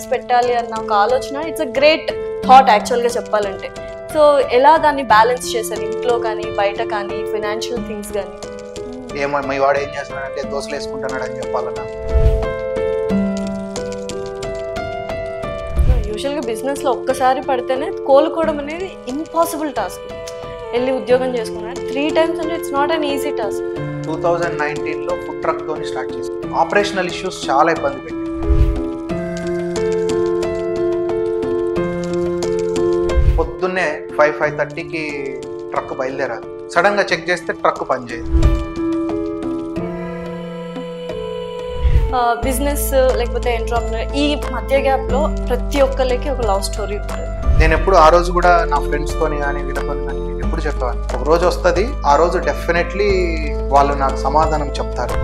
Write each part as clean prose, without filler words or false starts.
Business పెట్టాలి అన్న ఒక ఆలోచన ఇట్స్ అ గ్రేట్ థాట్ యాక్చువల్గా చెప్పాలంటే. సో ఎలా దాన్ని బ్యాలెన్స్ చేశారు ఇంట్లో కానీ బయట కానీ ఫైనాన్షియల్ థింగ్స్ కానీ? ఏమో మీ వాడు ఏం చేస్తున్నాడంటే దోశలు వేసుకుంటున్నాడు అని చెప్పాలన్నా. యూజువల్గా బిజినెస్లో ఒక్కసారి పడితేనే కోలుకోవడం అనేది ఇంపాసిబుల్ టాస్క్. వెళ్ళి ఉద్యోగం చేసుకున్నాడు 3 times అంటే it's not an easy task. 2019లో ఫుడ్ ట్రక్ తోని స్టార్ట్ చేసాం. ఆపరేషనల్ ఇష్యూస్ చాలా ఇబ్బంది పెట్టి పొద్దున్నే 5:30కి ట్రక్ బయలుదేరాలి. సడన్ గా చెక్ చేస్తే ట్రక్ పనిచేయదు. బిజినెస్ లేకపోతే ఎంటర్‌ప్రెన్యూర్ ఈ మధ్య గ్యాప్లో ప్రతి ఒక్కరికి ఒక లవ్ స్టోరీ ఉంటుంది. నేను ఎప్పుడు ఆ రోజు కూడా నా ఫ్రెండ్స్ తోని కానీ వీళ్ళతో కానీ ఎప్పుడు చెప్పాను, ఒక రోజు వస్తుంది, ఆ రోజు డెఫినెట్లీ వాళ్ళు నాకు సమాధానం చెప్తారు.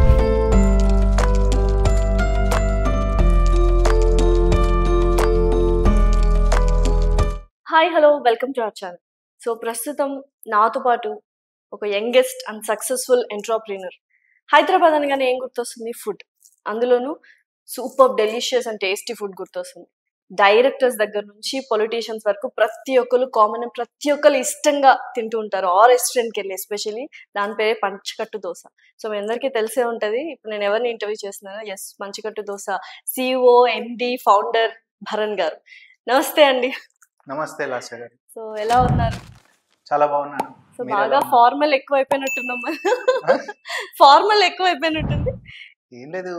Hi hello welcome to our channel. So ప్రస్తుతం నాతో పాటు ఒక youngest and successful entrepreneur. Hyderabad అనగానే ఏం గుర్తొస్తుంది? ఫుడ్. అందులోనూ super delicious and tasty food గుర్తొస్తుంది. డైరెక్టర్స్ దగ్గర నుంచి పొలిటీషియన్స్ వరకు ప్రతి ఒక్కరు కామన్, ప్రతి ఒక్కరు ఇష్టంగా తింటూ ఉంటారు ఆ రెస్టారెంట్కి వెళ్ళి. ఎస్పెషల్లీ దాని పేరే పంచకట్టు దోశ. సో మీ అందరికీ తెలిసే ఉంటుంది. ఇప్పుడు నేను ఎవరిని ఇంటర్వ్యూ చేస్తున్నానో, yes, Panchakattu dosa CEO MD founder Bharan గారు. నమస్తే అండి. నమస్తే లాస్య గారు. సో ఎలా ఉన్నారు? చాలా బాగున్నాను. సో బాగా ఫార్మల్ ఎక్కువ అయిపోయినట్టున్నాం. ఫార్మల్ ఎక్కువ అయిపోయినట్టుంది. ఏం లేదు,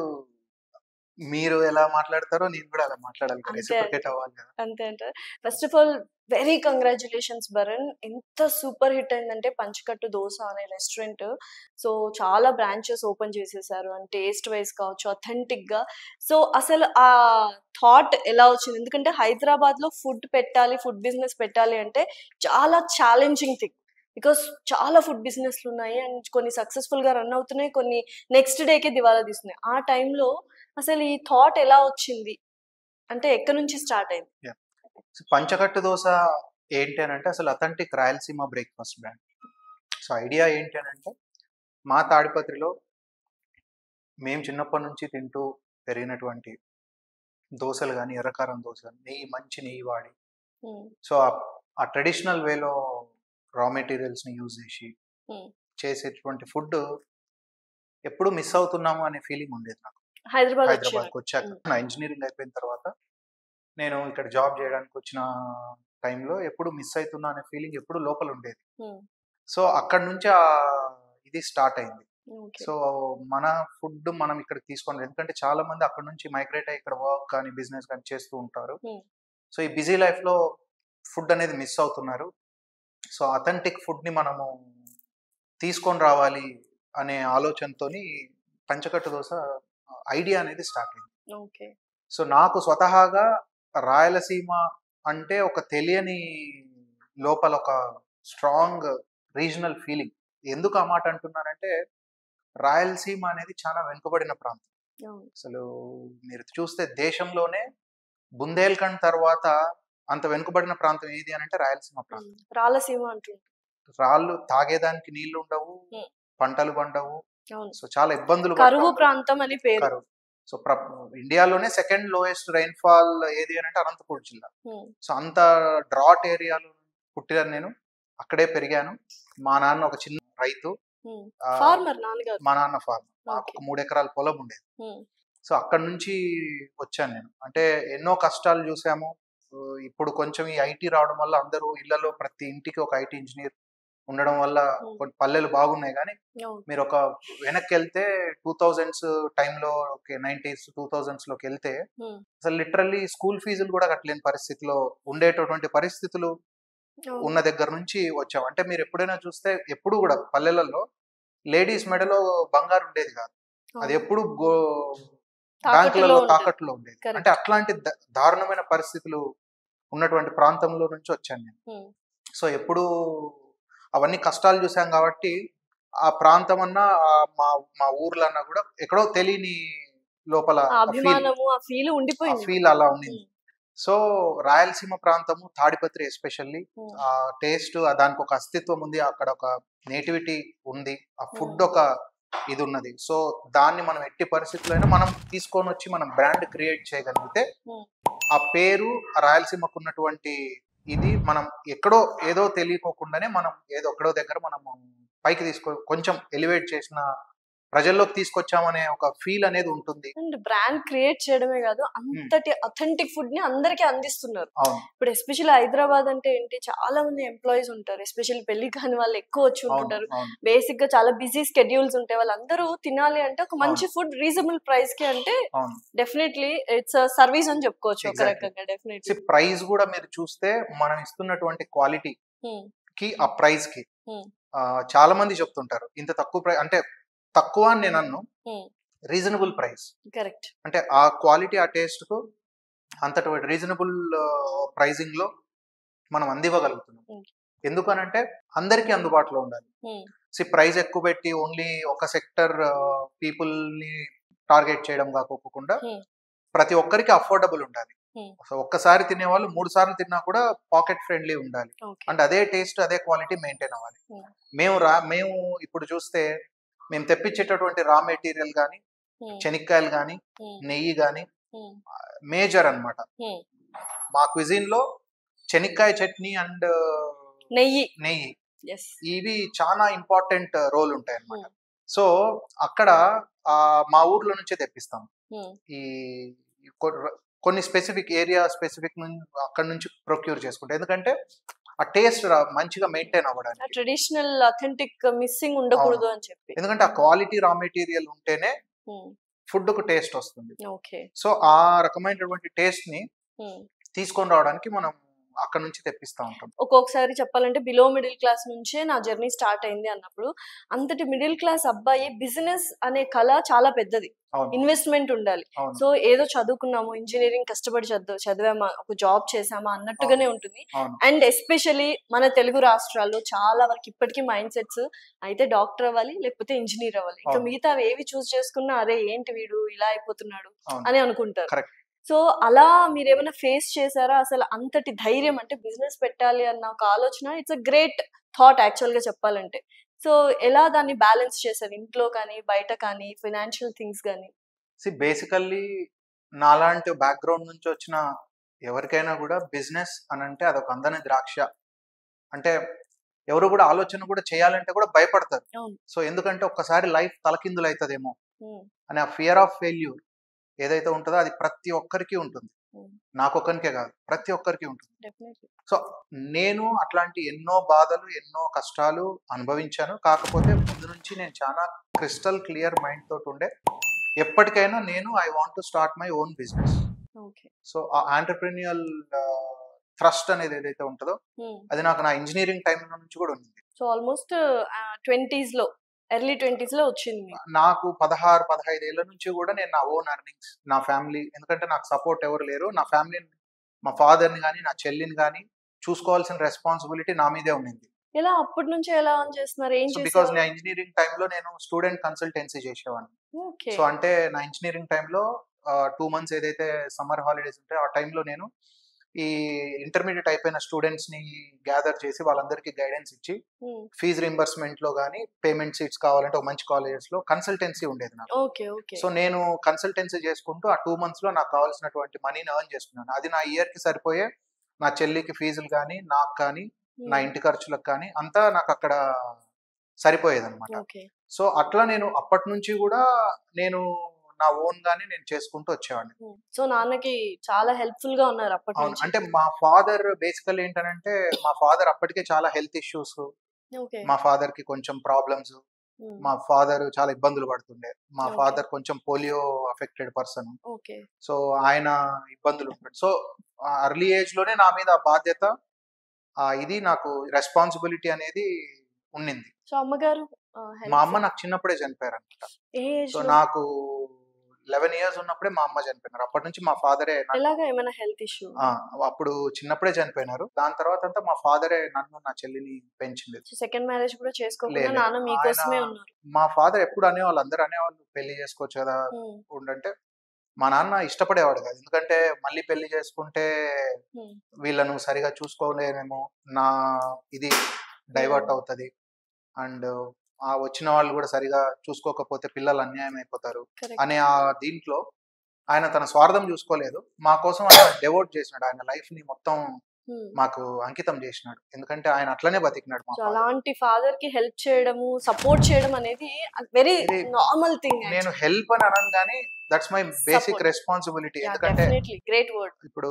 మీరు ఎలా మాట్లాడతారో నేను కూడా అలా మాట్లాడాలి కదా, రెసిప్రొకేట్ అవ్వాలి కదా. అంతే అంటారు. First of all very congratulations Bharan. ఎంత సూపర్ హిట్ అయిందంటే పంచకట్టు దోశ అనే రెస్టారెంట్. సో చాలా బ్రాంచెస్ ఓపెన్ చేసేసారు అండ్ టేస్ట్ వైజ్ కావచ్చు, అథెంటిక్ గా. సో అసలు ఆ థాట్ ఎలా వచ్చింది? ఎందుకంటే హైదరాబాద్ లో ఫుడ్ పెట్టాలి, ఫుడ్ బిజినెస్ పెట్టాలి అంటే చాలా ఛాలెంజింగ్ థింగ్. బికాస్ చాలా ఫుడ్ బిజినెస్లు ఉన్నాయి అండ్ కొన్ని సక్సెస్ఫుల్ గా రన్ అవుతున్నాయి, కొన్ని నెక్స్ట్ డేకే దివాలా తీస్తున్నాయి. ఆ టైంలో అసలు ఈ థాట్ ఎలా వచ్చింది అంటే ఎక్కడి నుంచి స్టార్ట్ అయింది? పంచకట్టు దోశ ఏంటి అని అంటే అసలు authentic Rayalaseema breakfast brand. So idea ఏంటి అని అంటే, మా తాడిపత్రిలో మేము చిన్నప్పటి నుంచి తింటూ పెరిగినటువంటి దోశలు కానీ, ఎర్రకారం దోశ, మంచి నెయ్యి వాడి, సో ఆ ట్రెడిషనల్ వేలో రా మెటీరియల్స్ని యూజ్ చేసి చేసేటువంటి ఫుడ్ ఎప్పుడు మిస్ అవుతున్నాము అనే ఫీలింగ్ ఉండేది నాకు. హైదరాబాద్కి వచ్చాక నా ఇంజనీరింగ్ అయిపోయిన తర్వాత నేను ఇక్కడ జాబ్ చేయడానికి వచ్చిన టైంలో ఎప్పుడు మిస్ అవుతున్నా అనే ఫీలింగ్ ఎప్పుడు లోపల ఉండేది. సో అక్కడ నుంచి ఇది స్టార్ట్ అయింది. సో మన ఫుడ్ మనం ఇక్కడ తీసుకోండి, ఎందుకంటే చాలా మంది అక్కడ నుంచి మైగ్రేట్ అయ్యి ఇక్కడ వర్క్ కానీ బిజినెస్ కానీ చేస్తూ ఉంటారు. సో ఈ బిజీ లైఫ్లో ఫుడ్ అనేది మిస్ అవుతున్నారు. సో అథెంటిక్ ఫుడ్ని మనము తీసుకొని రావాలి అనే ఆలోచనతోని పంచకట్టు దోశ ఐడియా అనేది స్టార్ట్ అయింది. సో నాకు స్వతహాగా రాయలసీమ అంటే ఒక తెలియని లోపల ఒక స్ట్రాంగ్ రీజనల్ ఫీలింగ్. ఎందుకు ఆ మాట అంటున్నానంటే, రాయలసీమ అనేది చాలా వెనుకబడిన ప్రాంతం. అసలు మీరు చూస్తే దేశంలోనే బుందేల్ఖండ్ తర్వాత అంత వెనుకబడిన ప్రాంతం ఏది అని అంటే రాయలసీమ ప్రాంతం. రాయలసీమ అంటుంది. రాళ్ళు తాగేదానికి నీళ్లు ఉండవు, పంటలు పండవు. సో చాలా ఇబ్బందులు, కరువు ప్రాంతం అని పేరు. సో ఇండియాలోనే సెకండ్ లోయెస్ట్ రైన్ఫాల్ ఏది అని అంటే అనంతపూర్ జిల్లా. సో అంత డ్రాట్ ఏరియాలో పుట్టాను నేను, అక్కడే పెరిగాను. మా నాన్న ఒక చిన్న రైతు, మా నాన్న ఫార్మర్. ఒక 3 ఎకరాల పొలం ఉండేది. సో అక్కడ నుంచి వచ్చాను నేను. అంటే ఎన్నో కష్టాలు చూసాము. ఇప్పుడు కొంచెం ఈ ఐటీ రావడం వల్ల అందరూ ఇళ్లలో ప్రతి ఇంటికి ఒక ఐటీ ఇంజనీర్ ఉండడం వల్ల కొన్ని పల్లెలు బాగున్నాయి. కానీ మీరు ఒక వెనక్కి వెళ్తే 2000s టైంలో, 90s 2000s లోకి వెళ్తే అసలు లిటరల్లీ స్కూల్ ఫీజులు కూడా కట్టలేని పరిస్థితిలో ఉండేటటువంటి పరిస్థితులు ఉన్న దగ్గర నుంచి వచ్చాం. అంటే మీరు ఎప్పుడైనా చూస్తే ఎప్పుడు కూడా పల్లెలలో లేడీస్ మెడలో బంగారు ఉండేది కాదు, అది ఎప్పుడు బ్యాంకులలో తాకట్టులో ఉండేది. అంటే అట్లాంటి దారుణమైన పరిస్థితులు ఉన్నటువంటి ప్రాంతంలో నుంచి వచ్చాను నేను. సో ఎప్పుడు అవన్నీ కష్టాలు చూసాం కాబట్టి ఆ ప్రాంతం అన్నా మా ఊర్లో అన్నా కూడా ఎక్కడో తెలియని లోపల ఫీల్ అలా ఉండింది. సో రాయలసీమ ప్రాంతము, తాడిపత్రి ఎస్పెషల్లీ ఆ టేస్ట్, దానికి ఒక అస్తిత్వం ఉంది, అక్కడ ఒక నేటివిటీ ఉంది, ఆ ఫుడ్ ఒక ఇది ఉన్నది. సో దాన్ని మనం ఎట్టి పరిస్థితుల్లో మనం తీసుకొని వచ్చి మనం బ్రాండ్ క్రియేట్ చేయగలిగితే ఆ పేరు రాయలసీమకు ఉన్నటువంటి ఇది మనం ఎక్కడో ఏదో తెలియకోకుండానే మనం ఏదో ఎక్కడో దగ్గర మనం పైకి కొంచెం ఎలివేట్ చేసిన ప్రజల్లోకి తీసుకొచ్చామనే ఒక ఫీల్ అనేది ఉంటుంది. అండ్ బ్రాండ్ క్రియేట్ చేయడమే కాదు, అంతటి అథెంటిక్ ఫుడ్ ని అందరికీ అందిస్తున్నారు. ఇప్పుడు ఎస్పెషల్లీ హైదరాబాద్ అంటే ఏంటి, చాలా మంది ఎంప్లాయీస్ ఉంటారు, ఎస్పెషల్లీ పెళ్లి కాని వాళ్ళు ఎక్కువ వచ్చి ఉంటుంటారు. బేసిక్ గా చాలా బిజీ స్కెడ్యూల్స్ ఉంటాయి, వాళ్ళందరూ తినాలి అంటే ఒక మంచి ఫుడ్ రీజనబుల్ ప్రైస్ కి అంటే డెఫినెట్లీ ఇట్స్ సర్వీస్ అని చెప్పుకోవచ్చు ఒక రకంగా. డెఫినెట్లీ ప్రైస్ కూడా మీరు చూస్తే మనం ఇస్తున్నటువంటి క్వాలిటీ కి ఆ ప్రైస్ కి చాలా మంది చెప్తుంటారు ఇంత తక్కువ ప్రైస్ అంటే తక్కువ అని నేను అన్ను, రీజనబుల్ ప్రైస్. కరెక్ట్. అంటే ఆ క్వాలిటీ ఆ టేస్ట్ కు అంతటి రీజనబుల్ ప్రైజింగ్ లో మనం అందివ్వగలుగుతున్నాం. ఎందుకనంటే అందరికీ అందుబాటులో ఉండాలి. ప్రైస్ ఎక్కువ పెట్టి ఓన్లీ ఒక సెక్టర్ పీపుల్ ని టార్గెట్ చేయడం కాకోకుండా ప్రతి ఒక్కరికి అఫోర్డబుల్ ఉండాలి. సో ఒక్కసారి తినేవాళ్ళు 3 సార్లు తిన్నా కూడా పాకెట్ ఫ్రెండ్లీ ఉండాలి. అండ్ అదే టేస్ట్ అదే క్వాలిటీ మెయింటైన్ అవ్వాలి. మేము ఇప్పుడు చూస్తే మేము తెప్పించేటటువంటి రా మెటీరియల్ కానీ, శనక్కాయలు కానీ, నెయ్యి కానీ మేజర్ అన్నమాట. మా క్విజిన్ లో శనక్కాయ చట్నీ అండ్ నెయ్యి ఇవి చాలా ఇంపార్టెంట్ రోల్ ఉంటాయి అన్నమాట. సో అక్కడ మా ఊర్లో నుంచే తెప్పిస్తాం. ఈ కొన్ని స్పెసిఫిక్ ఏరియా స్పెసిఫిక్ అక్కడ నుంచి ప్రొక్యూర్ చేసుకుంటాం. ఎందుకంటే ఆ టేస్ట్ మంచిగా మెయింటైన్ అవ్వడానికి, ట్రెడిషనల్ అథెంటిక్ మిస్సింగ్ ఉండకూడదు అని చెప్పి. ఎందుకంటే ఆ క్వాలిటీ రా మెటీరియల్ ఉంటేనే ఫుడ్ కు టేస్ట్ వస్తుంది. సో ఆ రకమైనటువంటి టేస్ట్ ని తీసుకొని రావడానికి మనం అక్కడ నుంచి తెప్పిస్తా ఉంటాం. ఒక్కొక్కసారి చెప్పాలంటే బిలో మిడిల్ క్లాస్ నుంచే నా జర్నీ స్టార్ట్ అయింది అన్నప్పుడు, అంతటి మిడిల్ క్లాస్ అబ్బాయి బిజినెస్ అనే కళ చాలా పెద్దది, ఇన్వెస్ట్మెంట్ ఉండాలి. సో ఏదో చదువుకున్నాము, ఇంజనీరింగ్ కష్టపడి చదివామా, ఒక జాబ్ చేసామా అన్నట్టుగానే ఉంటుంది. అండ్ ఎస్పెషల్లీ మన తెలుగు రాష్ట్రాల్లో చాలా వరకు ఇప్పటికీ మైండ్ సెట్స్ అయితే డాక్టర్ అవ్వాలి లేకపోతే ఇంజనీర్ అవ్వాలి, ఇంకా మిగతా ఏవి చూస్ చేసుకున్నా అరే ఏంటి వీడు ఇలా అయిపోతున్నాడు అని అనుకుంటారు. సో అలా మీరేమైనా ఫేస్ చేశారా? అసలు అంతటి ధైర్యం, అంటే బిజినెస్ పెట్టాలి అన్న ఒక ఆలోచన it's a great thought actual గా చెప్పాలంటే. సో ఎలా దాన్ని బ్యాలెన్స్ చేశారు, ఇంట్లో కానీ బయట కానీ ఫైనాన్షియల్ థింగ్స్ కానీ? బేసికల్లీ నాలాంటి బ్యాక్గ్రౌండ్ నుంచి వచ్చిన ఎవరికైనా కూడా బిజినెస్ అని అంటే అదొక అందని ద్రాక్ష. అంటే ఎవరు కూడా ఆలోచన కూడా చేయాలంటే కూడా భయపడతారు. సో ఎందుకంటే ఒక్కసారి లైఫ్ తలకిందులు అవుతుందేమో అనే ఆ ఫియర్ ఆఫ్ ఫెయిల్యూర్ ఏదైతే ఉంటుందో అది ప్రతి ఒక్కరికి ఉంటుంది. నాకొక్కరికే కాదు, ప్రతి ఒక్కరికి ఉంటుంది. సో నేను అట్లాంటి ఎన్నో బాధలు ఎన్నో కష్టాలు అనుభవించాను. కాకపోతే ముందు నుంచి నేను చాలా క్రిస్టల్ క్లియర్ మైండ్ తోటి ఉండే ఎప్పటికైనా నేను I want to start my own business. So ఆ ఆంటర్ప్రెన్యూరియల్ థ్రస్ట్ అనేది ఏదైతే ఉంటుందో అది నాకు నా ఇంజనీరింగ్ టైం నుంచి కూడా ఉంది. సో ఆల్మోస్ట్ 20s లో, ఎర్లీ 20s లో వచ్చింది నాకు. 16-15 ఏళ్ల నుంచి కూడా నేను నా ఓన్ ఎర్నింగ్స్, నా ఫ్యామిలీ, ఎందుకంటే నాకు సపోర్ట్ ఎవరు లేరు. నా ఫ్యామిలీని, మా ఫాదర్ని కానీ నా చెల్లిని కానీ చూసుకోవాల్సిన రెస్పాన్సిబిలిటీ నా మీదే ఉండింది. ఎలా అప్పటి నుంచి ఎలా ఆన్ చేస్తున్నారు? ఏం చేశారు? బికాజ్ నా ఇంజనీరింగ్ టైంలో నేను స్టూడెంట్ కన్సల్టెన్సీ చేసేవాడిని. సో అంటే నా ఇంజనీరింగ్ టైంలో 2 months ఏదైతే సమ్మర్ హాలిడేస్ ఉంటాయో ఆ టైంలో నేను ఈ ఇంటర్మీడియట్ అయిపోయిన స్టూడెంట్స్ ని గ్యాదర్ చేసి వాళ్ళందరికీ గైడెన్స్ ఇచ్చి ఫీజు రింబర్స్మెంట్ లో కానీ, పేమెంట్ సీట్స్ కావాలంటే ఒక మంచి కాలేజెస్ లో కన్సల్టెన్సీ ఉండేది నాకు. సో నేను కన్సల్టెన్సీ చేసుకుంటూ ఆ 2 months లో నాకు కావాల్సినటువంటి మనీని ఎర్న్ చేసుకున్నాను. అది నా ఇయర్ కి సరిపోయే నా చెల్లికి ఫీజులు కానీ, నాకు కానీ, నా ఇంటి ఖర్చులకు కానీ అంతా నాకు అక్కడ సరిపోయేది అనమాట. సో అట్లా నేను అప్పటి నుంచి కూడా నేను నా ఓన్ గానే నేను చేసుకుంటూ వచ్చేవాడిని. సో నాన్నకి చాలా హెల్ప్ఫుల్ గా ఉన్నారు అప్పటి నుంచి. అంటే మా ఫాదర్ బేసికల్ ఏంటంటే మా ఫాదర్ అప్పటికే చాలా హెల్త్ ఇష్యూస్, మా ఫాదర్ కి కొంచెం ప్రాబ్లమ్స్, మా ఫాదర్ చాలా ఇబ్బందులు పడుతుండే. మా ఫాదర్ కొంచెం పోలియో అఫెక్టెడ్ పర్సన్. సో ఆయన ఇబ్బందులు ఉంటాడు. సో అర్లీ ఏజ్ లోనే నా మీద బాధ్యత, ఇది నాకు రెస్పాన్సిబిలిటీ అనేది ఉండింది. సో అమ్మగారు, మా అమ్మ నాకు చిన్నప్పుడే చనిపోయారు అనమాట. సో నాకు 11 years ఉన్నప్పుడే మా అమ్మ చనిపోయినారు. అప్పటి నుంచి మా ఫాదరే, ఏమైనా హెల్త్ ఇష్యూ అప్పుడు చిన్నప్పుడే చనిపోయినారు. దాని తర్వాత అంతా మా ఫాదరే నన్ను నా చెల్లిని పెంచింది. సెకండ్ మ్యారేజ్ కూడా చేసుకోకుండా నాన్న మీకోసమే ఉన్నారు. మా ఫాదర్ ఎప్పుడు అనేవాళ్ళు, అందరూ అనేవాళ్ళు పెళ్లి చేసుకోవచ్చు కదా ఉండంటే, మా నాన్న ఇష్టపడేవాడు కాదు. ఎందుకంటే మళ్ళీ పెళ్లి చేసుకుంటే వీళ్ళను సరిగా చూసుకోలేనేమో, నా ఇది డైవర్ట్ అవుతుంది అండ్ ఆ వచ్చిన వాళ్ళు కూడా సరిగా చూసుకోకపోతే పిల్లలు అన్యాయం అయిపోతారు కరెక్ట్. అనే ఆ దీంట్లో ఆయన తన స్వార్థం చూసుకోలేదు. మా కోసం ఆయన డెవోట్ చేసినాడు. ఆయన లైఫ్ ని మొత్తం మాకు అంకితం చేసినాడు. ఎందుకంటే ఆయన అట్లనే బతికినాడు మా సో ఫాదర్. అలాంటి ఫాదర్ కి హెల్ప్ చేయడము, సపోర్ట్ చేయడం అనేది వెరీ ఇది నార్మల్ థింగ్. నేను హెల్ప్ అని అనను కానీ that's my basic Support. Responsibility. Yeah, ఎందుకంటే డెఫినెట్లీ గ్రేట్ వర్డ్. ఇప్పుడు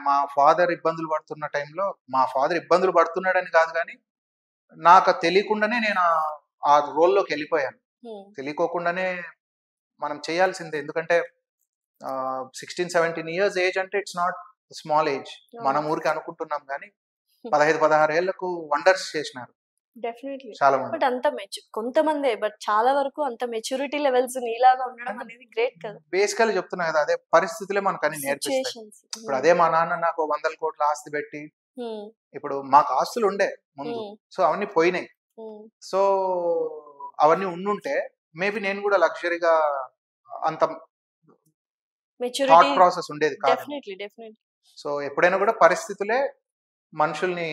మా ఫాదర్ ఇబ్బందులు పడుతున్న టైంలో మా ఫాదర్ ఇబ్బందులు పడుతున్నాడని కాదు కానీ నాకు తెలియకుండానే నేను ఆ రోల్లోకి వెళ్ళిపోయాను. తెలియకోకుండానే మనం చేయాల్సిందే. ఎందుకంటే 16-17 ఇయర్స్ ఏజ్ అంటే ఇట్స్ నాట్ స్మాల్ ఏజ్. మనం ఊరికి అనుకుంటున్నాం కానీ 15-16 ఏళ్లకు వండర్స్ చేసినారు డెఫినెట్లీ. చాలా మంది. బట్ అంత కొంతమందే, బట్ చాలా వరకు అంత మెచ్యూరిటీ లెవెల్స్ నీలాగా ఉండడం అనేది గ్రేట్ కదా. బేసికల్లీ చెప్తున్నా కదా, అదే పరిస్థితులే మనకు అన్ని నేర్పిస్తాయి. సిచ్యుయేషన్స్. ఇప్పుడు అదే మా నాన్న నాకు 100 కోట్ల ఆస్తి పెట్టి, ఇప్పుడు మాకు ఆస్తులు ఉండే ముందు, సో అవన్నీ పోయినాయి. సో అవన్నీ ఉండుంటే మేబీ నేను కూడా లగ్జరీగా అంత మెచ్యూరిటీ థాట్ ప్రాసెస్ ఉండేది కాదు. Definitely definitely. సో ఎప్పుడైనా కూడా పరిస్థితులే మనుషుల్ని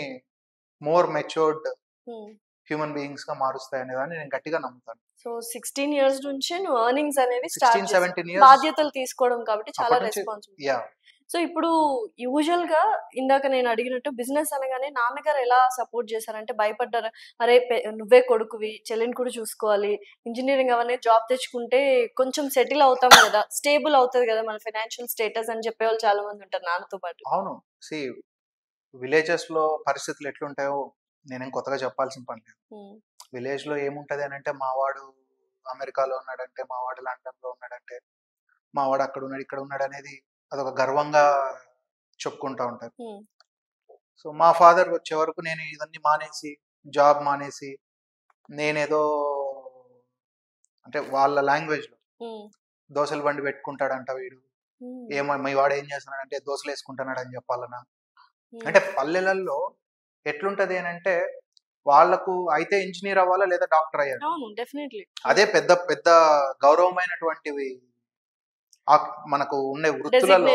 మోర్ మెచ్యూర్డ్ హ్యూమన్ బీయింగ్స్ గా మారుస్తాయి అనేదాన్ని నేను గట్టిగా నమ్ముతాను. సో 16 ఇయర్స్ నుంచి నువ్వు ఎర్నింగ్స్ అనేవి స్టార్ట్ 16-17 ఇయర్స్ బాధ్యతలు తీసుకోవడం కాబట్టి చాలా అప్పటి నుంచి రెస్పాన్సిబిలిటీ. యా సో ఇప్పుడు యూజువల్ గా ఇందాక నేను అడిగినట్టు బిజినెస్ అనగానే నాన్నగారు ఎలా సపోర్ట్ చేశారంటే భయపడ్డారా? అరే నువ్వే కొడుకువి, చెల్లిని కూడా చూసుకోవాలి, ఇంజనీరింగ్ అవన్నీ జాబ్ తెచ్చుకుంటే కొంచెం సెటిల్ అవుతాం కదా, స్టేబుల్ అవుతుంది కదా మన ఫైనాన్షియల్ స్టేటస్ అని చెప్పేవాళ్ళు చాలా మంది ఉంటారు నాన్నతో పాటు. అవును. సి విలేజెస్ లో పరిస్థితులు ఎట్లుంటాయో నేనేం కొత్తగా చెప్పాల్సిన పని లేదు. విలేజ్ లో ఏముంటది అని అంటే మావాడు అమెరికాలో ఉన్నాడంటే, మావాడు లండన్ లో ఉన్నాడంటే, మావాడు అక్కడ ఉన్నాడు ఇక్కడ ఉన్నాడు అనేది అదొక గర్వంగా చెప్పుకుంటా ఉంటారు. సో మా ఫాదర్ వచ్చే వరకు నేను ఇవన్నీ మానేసి, జాబ్ మానేసి, నేనేదో అంటే వాళ్ళ లాంగ్వేజ్ లో దోశల బండి పెట్టుకుంటాడంట వీడు, ఏమో మీ వాడు ఏం చేస్తున్నాడంటే దోశలు వేసుకుంటున్నాడు అని చెప్పాలనా. అంటే పల్లెలలో ఎట్లుంటది అని అంటే వాళ్ళకు అయితే ఇంజనీర్ అవ్వాలా లేదా డాక్టర్ అయ్యారు, అదే పెద్ద పెద్ద గౌరవమైనటువంటివి. మనకు ఉండే వృత్తులలో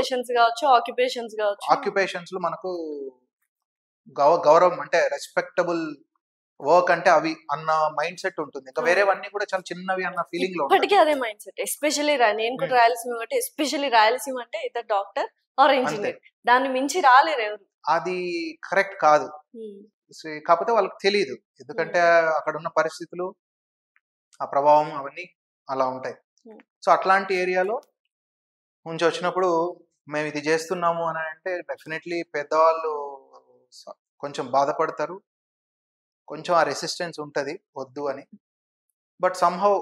ఆక్యుపేషన్స్ లో మనకు గౌరవం అంటే రెస్పెక్టబుల్ వర్క్ అంటే అవి అన్న మైండ్ సెట్ ఉంటుంది. ఇంకా వేరేవన్నీ కూడా చాలా చిన్నవి అన్న ఫీలింగ్ లో ఇప్పటికీ అదే మైండ్ సెట్. ఎస్పెషల్లీ నేను కూడా రాయలసీమ కాబట్టి ఎస్పెషల్లీ రాయలసీమ అంటే ఇద్దరు డాక్టర్ ఆర్ ఇంజనీర్, దాన్ని మించి రాలేరు ఎవరు. అది కరెక్ట్ కాదు. కాకపోతే వాళ్ళకి తెలియదు, ఎందుకంటే అక్కడ ఉన్న పరిస్థితులు, ఆ ప్రభావం అవన్నీ అలా ఉంటాయి. సో అట్లాంటి ఏరియాలో నుంచి వచ్చినప్పుడు మేము ఇది చేస్తున్నాము అని అంటే డెఫినెట్లీ పెద్దవాళ్ళు కొంచెం బాధపడతారు, కొంచెం ఆ రెసిస్టెన్స్ ఉంటుంది వద్దు అని. బట్ సమ్హౌ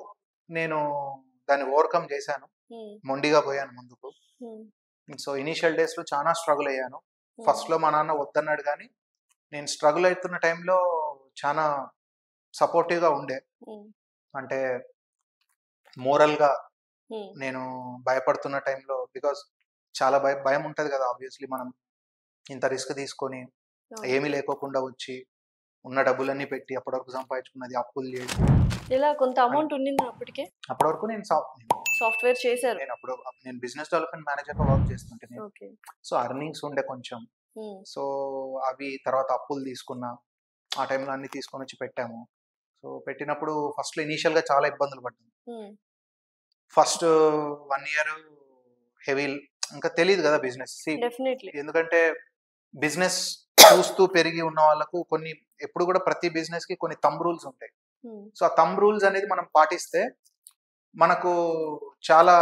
నేను దాన్ని ఓవర్కమ్ చేశాను, మొండిగా పోయాను ముందుకు. సో ఇనీషియల్ డేస్ లో చాలా స్ట్రగుల్ అయ్యాను. ఫస్ట్ లో మా నాన్న వద్దన్నాడు కానీ నేను స్ట్రగుల్ అవుతున్న టైంలో చాలా సపోర్టివ్ గా ఉండే. అంటే మోరల్ గా నేను భయపడుతున్న టైంలో, బికాస్ చాలా భయం ఉంటది కదా ఆబ్వియస్లీ. మనం ఇంత రిస్క్ తీసుకొని ఏమీ లేకోకుండా వచ్చి ఉన్న డబ్బులన్నీ పెట్టి అప్పటి వరకు సంపాదించుకున్నది అప్పులు చేసి, ఇలా కొంత అమౌంట్ ఉండింది అప్పటికే. అప్పటి వరకు నేను సాఫ్ట్వేర్ చేశారు. నేను బిజినెస్ డెవలప్మెంట్ మేనేజర్ గా వర్క్ చేస్తుంటే, సో అర్నింగ్స్ ఉండే కొంచెం. సో అవి తర్వాత అప్పులు తీసుకున్నా, ఆ టైంలో అన్ని తీసుకొని వచ్చి పెట్టాము. సో పెట్టినప్పుడు ఫస్ట్ లో ఇనీషియల్ గా చాలా ఇబ్బందులు పడ్డాము. ఫస్ట్ 1 year హెవీ, ఇంకా తెలియదు కదా బిజినెస్. ఎందుకంటే బిజినెస్ చూస్తూ పెరిగి ఉన్న వాళ్ళకు కొన్ని ఎప్పుడు కూడా ప్రతి బిజినెస్ కి కొన్ని థంబ్ రూల్స్ ఉంటాయి. సో ఆ థంబ్ రూల్స్ అనేది మనం పాటిస్తే మనకు చాలా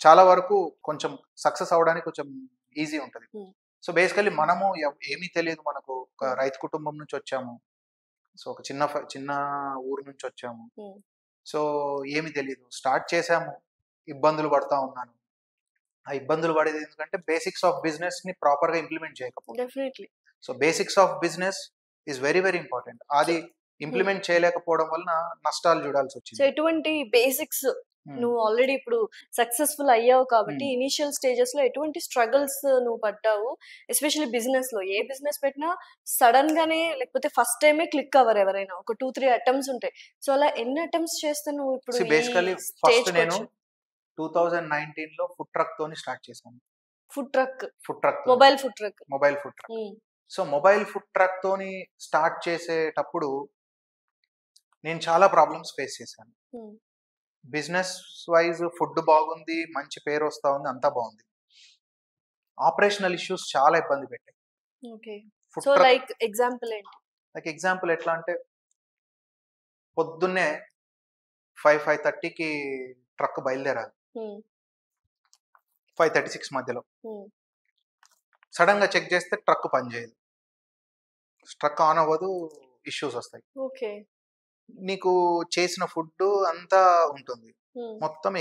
చాలా వరకు కొంచెం సక్సెస్ అవడానికి కొంచెం ఈజీ ఉంటుంది. సో బేసికలీ మనము ఏమీ తెలియదు, మనకు ఒక రైతు కుటుంబం నుంచి వచ్చాము. సో ఒక చిన్న ఊరు నుంచి వచ్చాము. సో ఏమి తెలియదు, స్టార్ట్ చేసాము, ఇబ్బందులు పడతా ఉన్నాను. ఆ ఇబ్బందులు పడేది ఎందుకంటే బేసిక్స్ ఆఫ్ బిజినెస్ ని ప్రాపర్ గా ఇంప్లిమెంట్ చేయకపోతే. So basics of business is very very important. అది ఇంప్లిమెంట్ చేయలేకపోవడం వలన నష్టాలు చూడాల్సి వచ్చింది. సో ఎటువంటి బేసిక్స్ నువ్వు ఆల్రెడీ ఇప్పుడు సక్సెస్ఫుల్ అయ్యావు కాబట్టి ఇనిషియల్ స్టేజెస్ లో ఎటువంటి స్ట్రగుల్స్ నువ్వు పడ్డావు? ఎస్పెషల్లీ బిజినెస్ లో, ఏ బిజినెస్ పెట్టినా సడన్ గానే లేకపోతే ఫస్ట్ టైమే క్లిక్ అవ్వరు ఎవరైనా, ఒక 2-3 అటెంప్ట్స్ ఉంటాయి. సో అలా ఎన్ని అటెంప్ట్స్ చేస్తే నువ్వు ఇప్పుడు బేసికల్లీ ఫస్ట్ నేను 2019 లో ఫుడ్ ట్రక్ తోని స్టార్ట్ చేశాను. Food truck mobile food truck. So mobile food truck తోని స్టార్ట్ చేసేటప్పుడు నేను చాలా ప్రాబ్లమ్స్ ఫేస్ చేశాను. బిజినెస్ వైజ్ ఫుడ్ బాగుంది, మంచి పేరు వస్తా ఉంది, అంతా బాగుంది. ఆపరేషనల్ ఇష్యూస్ చాలా ఇబ్బంది పెట్టాయి. Okay. Food so truck like example ఏంటి? లైక్ ఎగ్జాంపుల్ ఎట్లా అంటే, పొద్దున్నే 5:30కి ట్రక్ బయలుదేరాలి. 5:36 మధ్యలో సడన్ గా చెక్ చేస్తే ట్రక్ పనిచేయదు, ట్రక్ ఆన్ అవ్వదు, ఇష్యూస్ వస్తాయి. ఓకే. నీకు చేసిన ఫుడ్ అంతా ఉంటుంది, మొత్తం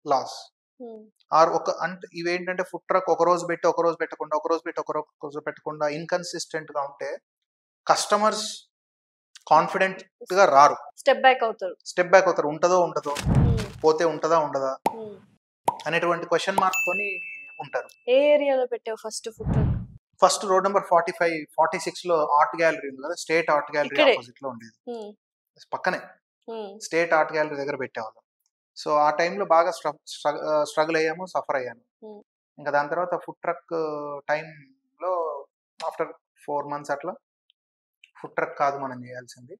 లాస్. ఆర్ అంటే ఇవేంటంటే ఫుడ్ ట్రక్ ఒక రోజు పెట్టి ఒక రోజు పెట్టకుండా, ఒక రోజు పెట్టి ఒక రోజు పెట్టకుండా ఇన్కన్సిస్టెంట్ గా ఉంటే కస్టమర్స్ కాన్ఫిడెంట్ గా రారు, స్టెప్ బ్యాక్ అవుతారు. ఉంటదో పోతే ఉంటదా ఉండదా అనేటువంటి క్వశ్చన్ మార్క్ తోని ఉంటారు. ఏ ఏరియాలో పెట్టావు first food truck? First road number 45-46 లో ఆర్ట్ గ్యాలరీ ఉంది కదా, స్టేట్ ఆర్ట్ గ్యాలరీ ఆపోజిట్ లో ఉండేది, పక్కనే స్టేట్ ఆర్ట్ గ్యాలరీ దగ్గర పెట్టేవాళ్ళం. సో ఆ టైంలో బాగా స్ట్రగుల్ అయ్యాము, సఫర్ అయ్యాను. ఇంకా దాని తర్వాత ఫుడ్ ట్రక్ టైంలో ఆఫ్టర్ 4 months అట్లా ఫుడ్ ట్రక్ కాదు మనం చేయాల్సింది,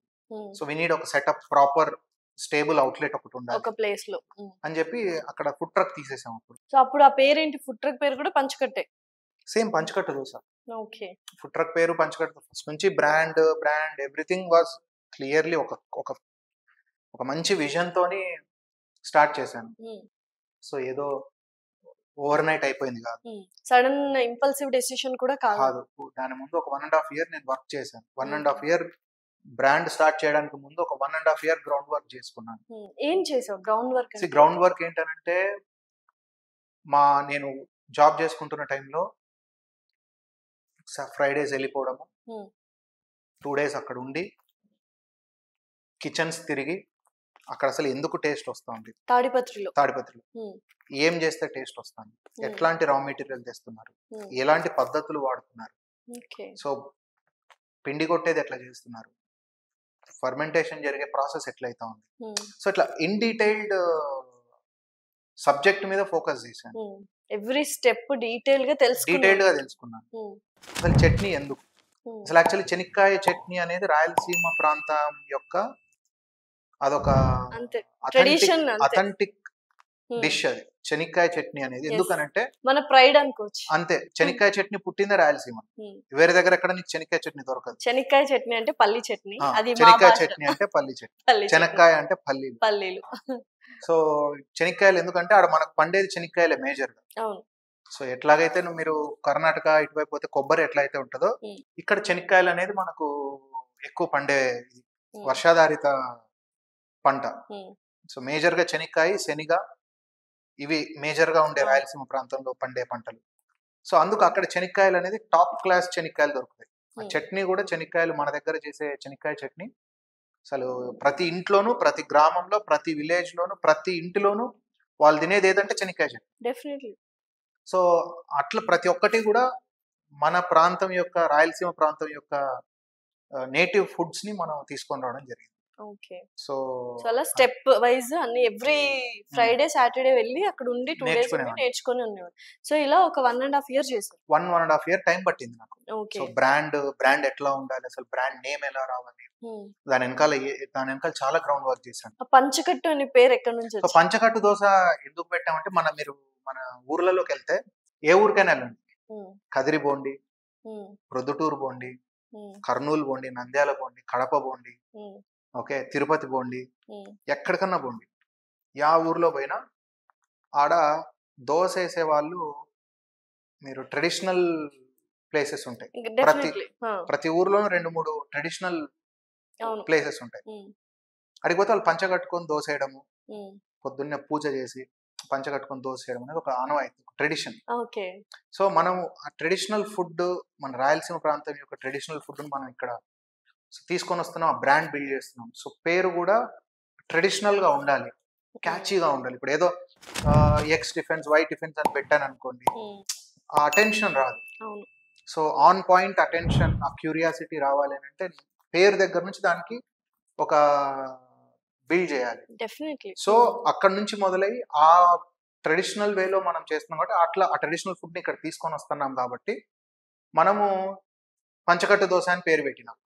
సో వీ నీడ్ ఒక సెటప్, ప్రాపర్ స్టేబుల్ అవుట్లెట్ ఒకటి ఉండాలి ఒక ప్లేస్ లో అని చెప్పి అక్కడ ఫుడ్ ట్రక్ తీసేసాం. అప్పుడు సో అప్పుడు ఆ పేరేంటి? ఫుడ్ ట్రక్ పేరు కూడా పంచకట్టే? Same Panchakattu dosa. Okay. Food truck పేరు పంచకట్టు. ఫస్ట్ నుంచి బ్రాండ్ ఎవ్రీథింగ్ వాజ్ క్లియర్లీ ఒక మంచి విజన్ తోని స్టార్ట్ చేశాను. సో ఏదో ఓవర్ నైట్ అయిపోయింది కాదు, సడన్ ఇంపల్సివ్ డెసిషన్ కూడా కాదు. దాని ముందు ఒక 1.5 year నేను వర్క్ చేశాను. 1.5 year బ్రాండ్ స్టార్ట్ చేయడానికి ముందు ఒక 1.5 year గ్రౌండ్ వర్క్ చేసుకున్నాను. ఏం చేసావు గ్రౌండ్ వర్క్? గ్రౌండ్ వర్క్ ఏంటంటే, నేను జాబ్ చేసుకుంటున్న టైంలో ఫ్రైడేస్ వెళ్ళిపోవడము, 2 days అక్కడ ఉండి కిచెన్స్ తిరిగి అక్కడ అసలు ఎందుకు టేస్ట్ వస్తుంది, తాడిపత్రిలో ఏం చేస్తే టేస్ట్ వస్తుంది, ఎట్లాంటి రా మెటీరియల్ తెస్తున్నారు, ఎలాంటి పద్ధతులు వాడుతున్నారు, సో పిండి కొట్టేది ఎట్లా చేస్తున్నారు, ఫర్మెంటేషన్ జరిగే ప్రాసెస్ ఎట్లయితా ఉంది, సో ఇట్లా ఇన్ డీటెయిల్డ్ సబ్జెక్ట్ మీద ఫోకస్ చేశాను. ఎవ్రీ స్టెప్ డీటెయిల్ గా తెలుసుకున్నాను. అసలు చట్నీ ఎందుకు, అసలు యాక్చువల్లీ చెనిక్కాయ చట్నీ అనేది రాయలసీమ ప్రాంతం యొక్క అదొక అథెంటిక్ డిష్. అది చెనిక్కాయ చట్నీ అనేది ఎందుకనంటే మన ప్రైడ్ అనుకోవచ్చు. అంతే, చెనిక్కాయ చట్నీ పుట్టిందే రాయలసీమ, వేరే దగ్గర ఎక్కడ నీకు చెనిక్కాయ చట్నీ దొరకదు. చెనిక్కాయ చట్నీ అంటే పల్లి చట్నీ, చెనిక్కాయ చట్నీ అంటే పల్లి చట్నీ, చెనక్కాయ అంటే పల్లీలు. సో చెనిక్కాయలు ఎందుకంటే ఆడ మనకు పండేది చెనిక్కాయలే మేజర్ గా. సో ఎట్లాగైతే మీరు కర్ణాటక ఇటువైపు పోతే కొబ్బరి ఎట్లయితే ఉంటుందో, ఇక్కడ చెనిక్కాయలు అనేది మనకు ఎక్కువ పండే వర్షాధారిత పంట. సో మేజర్ గా చెనిక్కాయ, శనిగ, ఇవి మేజర్ గా ఉండే రాయలసీమ ప్రాంతంలో పండే పంటలు. సో అందుకు అక్కడ చెనిక్కాయలు అనేది టాప్ క్లాస్ చెనిక్కాయలు దొరుకుతాయి. ఆ చట్నీ కూడా చెనిక్కాయలు, మన దగ్గర చేసే చెనిక్కాయ చట్నీ అసలు ప్రతి ఇంట్లోనూ, ప్రతి గ్రామంలో, ప్రతి విలేజ్ లోను, ప్రతి ఇంటిలోనూ వాళ్ళు తినేది ఏదంటే చెనిక్కాయ చట్నీ. డెఫినెట్లీ. సో అట్లా ప్రతి ఒక్కటి కూడా మన ప్రాంతం యొక్క, రాయలసీమ ప్రాంతం యొక్క నేటివ్ ఫుడ్స్ ని మనం తీసుకొని రావడం జరిగింది. ఓకే. సో అలా స్టెప్ వైజ్ అన్ని ఎవ్రీ ఫ్రైడే సాటర్డే వెళ్ళి అక్కడ ఉండి 2 days నేర్చుకొని ఉండేవాడు. సో ఇలా ఒక 1.5 year చేశాను. 1.5 year టైం పట్టింది నాకు. సో బ్రాండ్ ఎట్లా ఉండాలి, అసలు బ్రాండ్ నేమ్ ఎలా రావాలి, దాని వెనకాల చాలా గ్రౌండ్ వర్క్ చేశాను. పంచకట్టు అనే పేరు ఎక్కడి నుంచి వచ్చింది? పంచకట్టు దోశ ఎందుకు పెట్టామంటే, మీరు మన ఊర్లలోకి వెళ్తే, ఏ ఊరికైనా వెళ్ళండి, కదిరి బోండి, ప్రొద్దుటూరు బోండి, కర్నూలు బోండి, నంద్యాల బోండి, కడప బోండి, ఓకే, తిరుపతి బోండి, ఎక్కడికన్నా బోండి, యా ఊర్లో పోయినా ఆడ దోశ వేసే వాళ్ళు, మీరు ట్రెడిషనల్ ప్లేసెస్ ఉంటాయి. ప్రతి ఊర్లోనూ 2-3 ట్రెడిషనల్ ప్లేసెస్ ఉంటాయి. అడిగిపోతే వాళ్ళు పంచ కట్టుకొని దోశ వేయడము, పొద్దున్నే పూజ చేసి పంచ కట్టుకొని దోశ వేయడం అనేది ఒక ఆనవాయితీ, ట్రెడిషన్. సో మనం ఆ ట్రెడిషనల్ ఫుడ్, మన రాయలసీమ ప్రాంతం యొక్క ట్రెడిషనల్ ఫుడ్ మనం ఇక్కడ తీసుకొని వస్తున్నాం, ఆ బ్రాండ్ బిల్డ్ చేస్తున్నాం. సో పేరు కూడా ట్రెడిషనల్ గా ఉండాలి, క్యాచీగా ఉండాలి. ఇప్పుడు ఏదో ఎక్స్ టిఫిన్స్, వై టిఫిన్స్ అని పెట్టాను అనుకోండి, ఆ అటెన్షన్ రాదు. సో ఆన్ పాయింట్ అటెన్షన్, ఆ క్యూరియాసిటీ రావాలి అని అంటే పేరు దగ్గర నుంచి దానికి ఒక బిల్డ్ చేయాలి. సో అక్కడ నుంచి మొదలై ఆ ట్రెడిషనల్ వేలో మనం చేస్తున్నాం కాబట్టి, అట్లా ఆ ట్రెడిషనల్ ఫుడ్ ని ఇక్కడ తీసుకొని వస్తున్నాం కాబట్టి మనము పంచకట్టు దోశ అని పేరు పెట్టినాం.